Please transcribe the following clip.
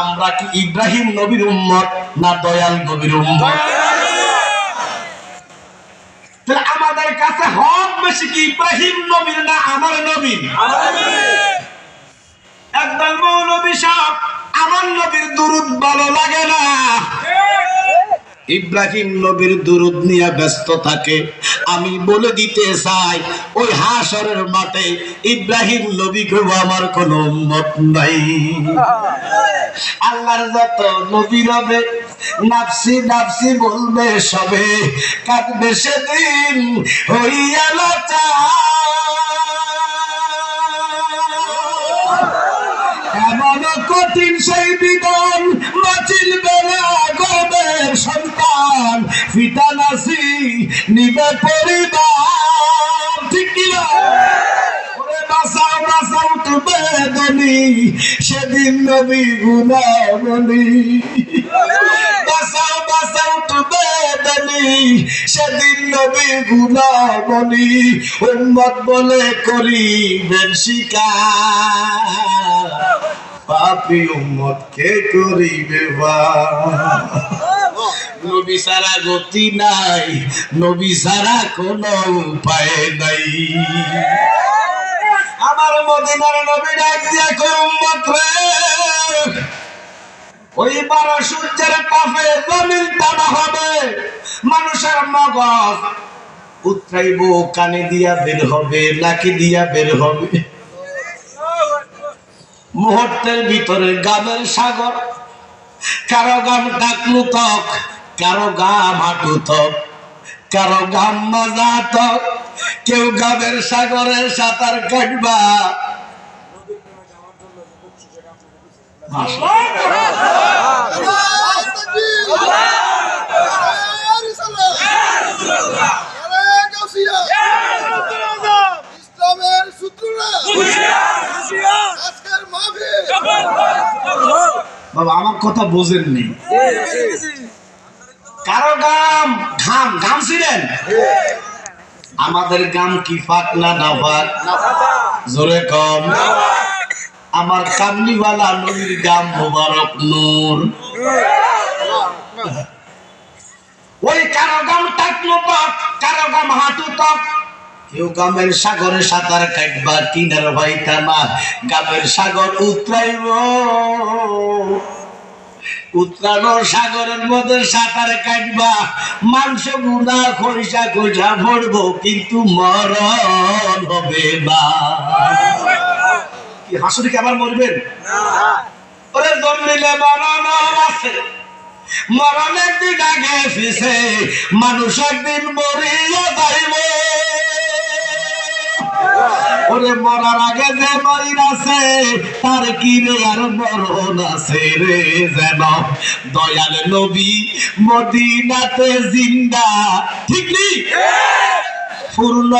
আমরা কি ইব্রাহিম নবীর উম্মত না দয়াল নবীর উম্মত? তাহলে আমাদের কাছে হক বেশি কি ইব্রাহিম নবীর না আমার নবীর? একদল মৌলবী সাহেব আমার নবীর দুরূদ ভালো লাগে না, ইব্রাহিম নবীর দুরূদ নিয়ে ব্যস্ত থাকে। আমি বলে দিতে চাই ওই হাশরের মাঠে ইব্রাহিম নবীকে আমার কোন উম্মত নাই। আল্লাহর যত নবী রবে নাফসি নাফসি বলবে সবে, কাঁদবে সেদিন হইয়া এমন কঠিন সেই বিধান বাঁচিলবে না গর্বের সন্তান, ফিটানাসি নিবে পরিবার। ঠিক কিনা? বাঁচাও বাঁচাও তুমি বেদনি, সেদিন নবী গুনাহগারি। বাঁচাও বাঁচাও তুমি বেদনি, সেদিন নবী গুনাহগারি। উম্মত বলে করিবেন স্বীকার, পাপী উম্মত কে করিবে ভার। নবী ছাড়া গতি নাই, নবী ছাড়া কোনো উপায় নাই। আমার মদিনার নবী ডাক দিয়া কই উম্মত রে, ওই 12 সূর্যের তাপে জমিন টানা হবে, মানুষের মগজ উতরাইব, কানে দিয়া বের হবে নাকি দিয়া বের হবে। মুহূর্তের ভিতরে গামের সাগর, কারো গাম টাকলু তক, কারো গাম হাঁটু তক, কারো গাম মাজা তক। কেউ গামের সাগরে সাঁতার কাটবা, বাবা আমার কথা বোঝেননি। কারো গাম ঘাম ঘাম ছিলেন, আমাদের গাম কি ফাঁক না না ফাঁক? জোরে কম। আমার কামলিওয়ালা নবীর গাম মোবারক নূর। ওই কারো গাম টাকলো তক, কারো গাম হাঁটু তক। কেউ গামের সাগরে সাঁতার কাটবা, কিনার ভাইতা না গামের সাগর উতরাইব। উত্তরানোর সাগরের মধ্যে সাঁতার কাটবা, মাংস গুনা খরিষা খোঁজা ভরবো, কিন্তু মরণ হবে না। কি হাসুরি কি আবার মরবেন? ওরে জন্মিলে মরণ আছে, মরণ একদিন আগে ফিসে, মানুষ একদিন মরিয়া যাইব। ওরে মরার আগে যে মরিন আছে, তার কি রে আর মরণ আছে রে। যেন দয়াল নবী মদিনাতে জিন্দা, ঠিক নি? পূর্ণ